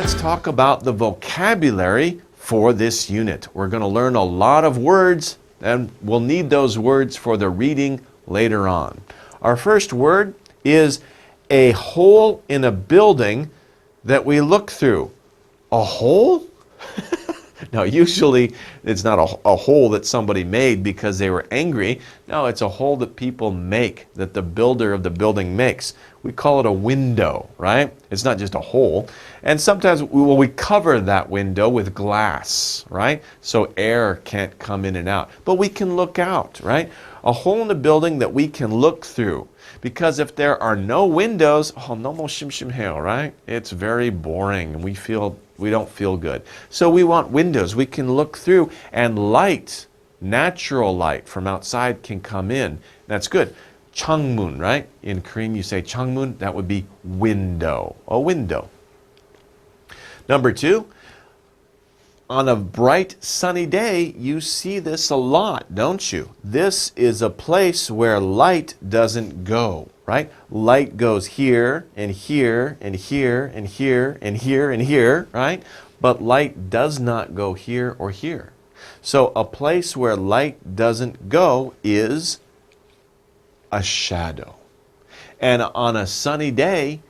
let's talk about the vocabulary for this unit. We're going to learn a lot of words, and we'll need those words for the reading later on. Our first word is a hole in a building that we look through. A hole? Now, usually it's not a hole that somebody made because they were angry. No, it's a hole that people make, that the builder of the building makes. We call it a window, right? It's not just a hole. And sometimes we cover that window with glass, right? So air can't come in and out. But we can look out, right? A hole in the building that we can look through. Because if there are no windows, no more shim hail, right? It's very boring and we don't feel good. So we want windows we can look through, and light, natural light from outside can come in. That's good. Changmun, right? In Korean you say changmun, that would be window, a window. Number two, on a bright sunny day, you see this a lot, don't you? This is a place where light doesn't go, right? Light goes here and here and here and here and here and here, right? But light does not go here or here. So a place where light doesn't go is a shadow. And on a sunny day,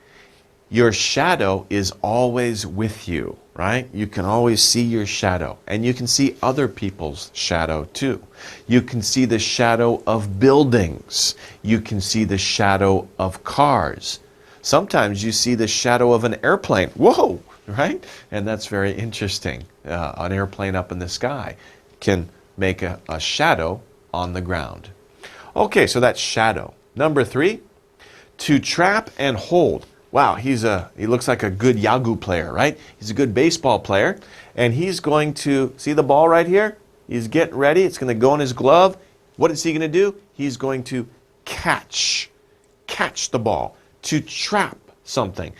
your shadow is always with you, right? You can always see your shadow, and you can see other people's shadow too. You can see the shadow of buildings. You can see the shadow of cars. Sometimes you see the shadow of an airplane. Whoa, right? And that's very interesting. An airplane up in the sky can make a shadow on the ground. Okay, so that's shadow. Number three, to trap and hold. Wow, he looks like a good yagu player, right? He's a good baseball player, and he's going to, see the ball right here? He's getting ready. It's going to go in his glove. What is he going to do? He's going to catch the ball, to trap something.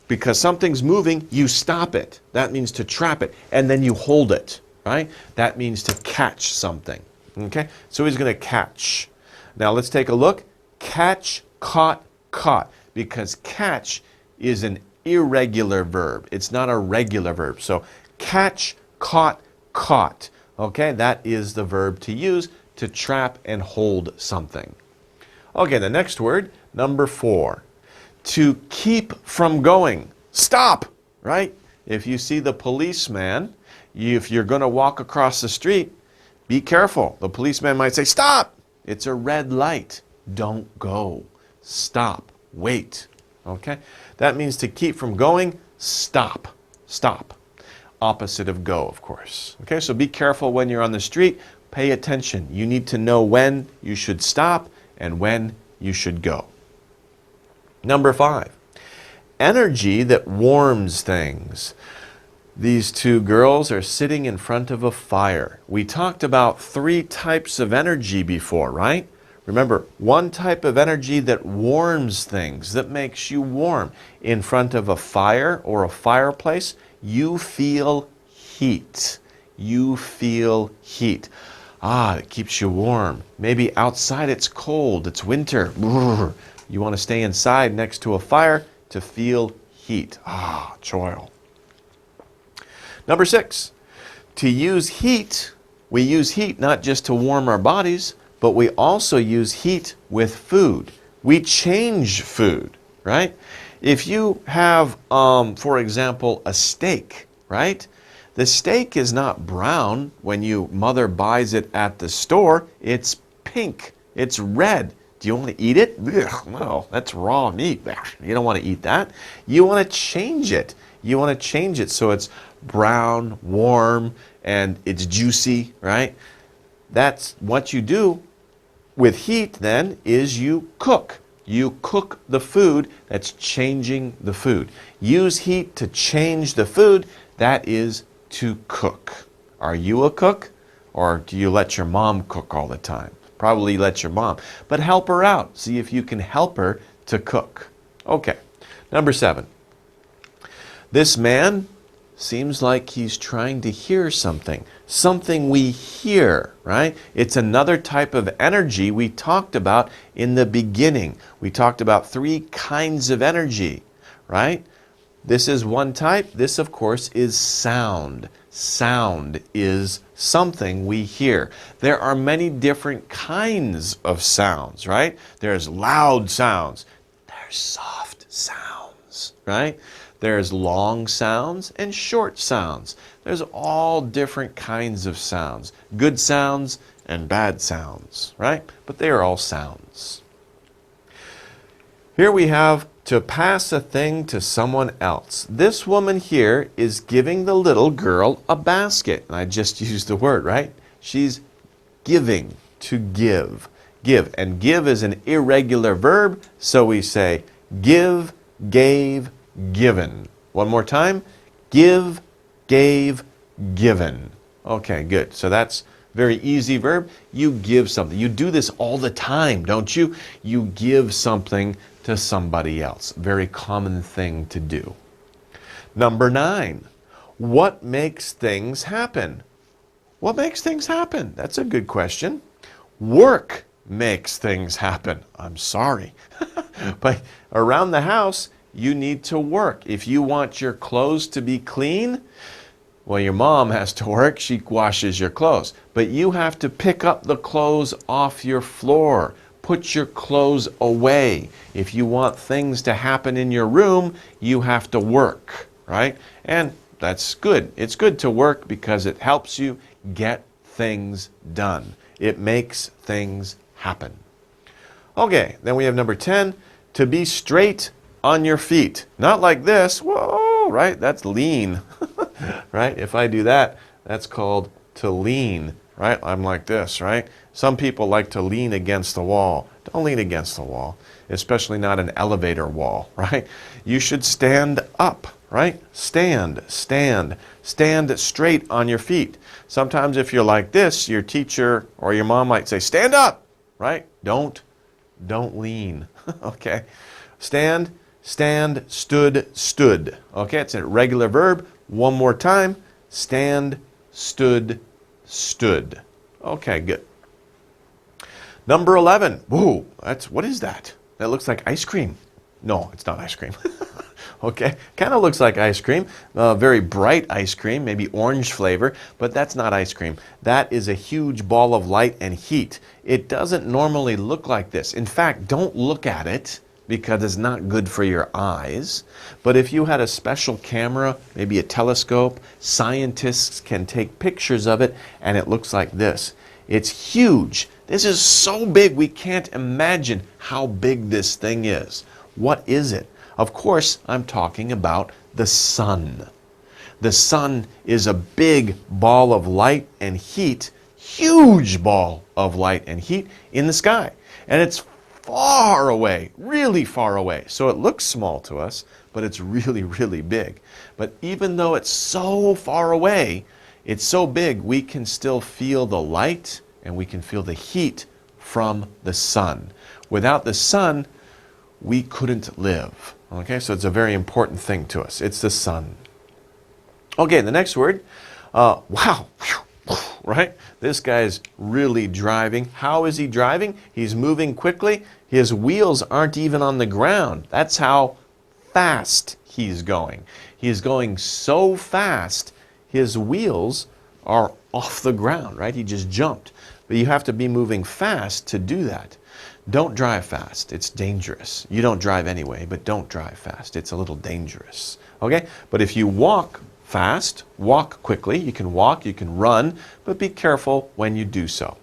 Because something's moving, you stop it. That means to trap it, and then you hold it, right? That means to catch something, okay? So he's going to catch. Now let's take a look. Catch, caught, caught. Because catch is an irregular verb. It's not a regular verb. So catch, caught, caught. Okay, that is the verb to use to trap and hold something. Okay, the next word, number four. To keep from going. Stop, right? If you see the policeman, if you're going to walk across the street, be careful. The policeman might say, stop. It's a red light. Don't go. Stop. Wait, okay? That means to keep from going, stop, stop. Opposite of go, of course. Okay, so be careful when you're on the street. Pay attention. You need to know when you should stop and when you should go. Number five, energy that warms things. These two girls are sitting in front of a fire. We talked about three types of energy before, right? Remember, one type of energy that warms things, that makes you warm. In front of a fire or a fireplace, you feel heat. You feel heat. It keeps you warm. Maybe outside it's cold, it's winter. You want to stay inside next to a fire to feel heat. Choil. Number six, to use heat, we use heat not just to warm our bodies, but we also use heat with food. We change food, right? If you have, for example, a steak, right? The steak is not brown when mother buys it at the store. It's pink. It's red. Do you want to eat it? Ugh, no, that's raw meat. You don't want to eat that. You want to change it. You want to change it so it's brown, warm, and it's juicy, right? That's what you do with heat then is you cook. You cook the food. That's changing the food. Use heat to change the food. That is to cook. Are you a cook? Or do you let your mom cook all the time? Probably let your mom. But help her out. See if you can help her to cook. Okay. Number seven. This man seems like he's trying to hear something. Something we hear, right? It's another type of energy we talked about in the beginning. We talked about three kinds of energy, right? This is one type. This, of course, is sound. Sound is something we hear. There are many different kinds of sounds, right? There's loud sounds. There's soft sounds, right? There's long sounds and short sounds. There's all different kinds of sounds. Good sounds and bad sounds, right? But they are all sounds. Here we have to pass a thing to someone else. This woman here is giving the little girl a basket. And I just used the word, right? She's giving, to give. Give. And give is an irregular verb, so we say give, gave, given. One more time. Give, gave, given. Okay, good. So that's very easy verb. You give something. You do this all the time, don't you? You give something to somebody else. Very common thing to do. Number 9. What makes things happen? What makes things happen? That's a good question. Work makes things happen. I'm sorry. But around the house, you need to work. If you want your clothes to be clean, well, your mom has to work. She washes your clothes. But you have to pick up the clothes off your floor. Put your clothes away. If you want things to happen in your room, you have to work, right? And that's good. It's good to work because it helps you get things done. It makes things happen. Okay, then we have number 10, to be straight on your feet. Not like this. Whoa, right? That's lean, right? If I do that, that's called to lean, right? I'm like this, right? Some people like to lean against the wall. Don't lean against the wall, especially not an elevator wall, right? You should stand up, right? Stand straight on your feet. Sometimes if you're like this, your teacher or your mom might say, stand up, right? Don't lean, okay? Stand, stood. Okay, it's a regular verb. One more time. Stand, stood. Okay, good. Number 11. Whoa, what is that? That looks like ice cream. No, it's not ice cream. Okay, kind of looks like ice cream. Very bright ice cream, maybe orange flavor, but that's not ice cream. That is a huge ball of light and heat. It doesn't normally look like this. In fact, don't look at it because it's not good for your eyes. But if you had a special camera, maybe a telescope, scientists can take pictures of it and it looks like this. It's huge. This is so big we can't imagine how big this thing is. What is it? Of course, I'm talking about the sun. The sun is a big ball of light and heat, huge ball of light and heat in the sky. And it's far away, really far away. So it looks small to us, but it's really, really big. But even though it's so far away, it's so big, we can still feel the light and we can feel the heat from the sun. Without the sun, we couldn't live. Okay, so it's a very important thing to us. It's the sun. Okay, the next word, wow, right? This guy's really driving. How is he driving? He's moving quickly. His wheels aren't even on the ground. That's how fast he's going. He's going so fast, his wheels are off the ground, right? He just jumped. But you have to be moving fast to do that. Don't drive fast. It's dangerous. You don't drive anyway, but don't drive fast. It's a little dangerous. Okay? But if you walk fast, walk quickly. You can walk, you can run, but be careful when you do so.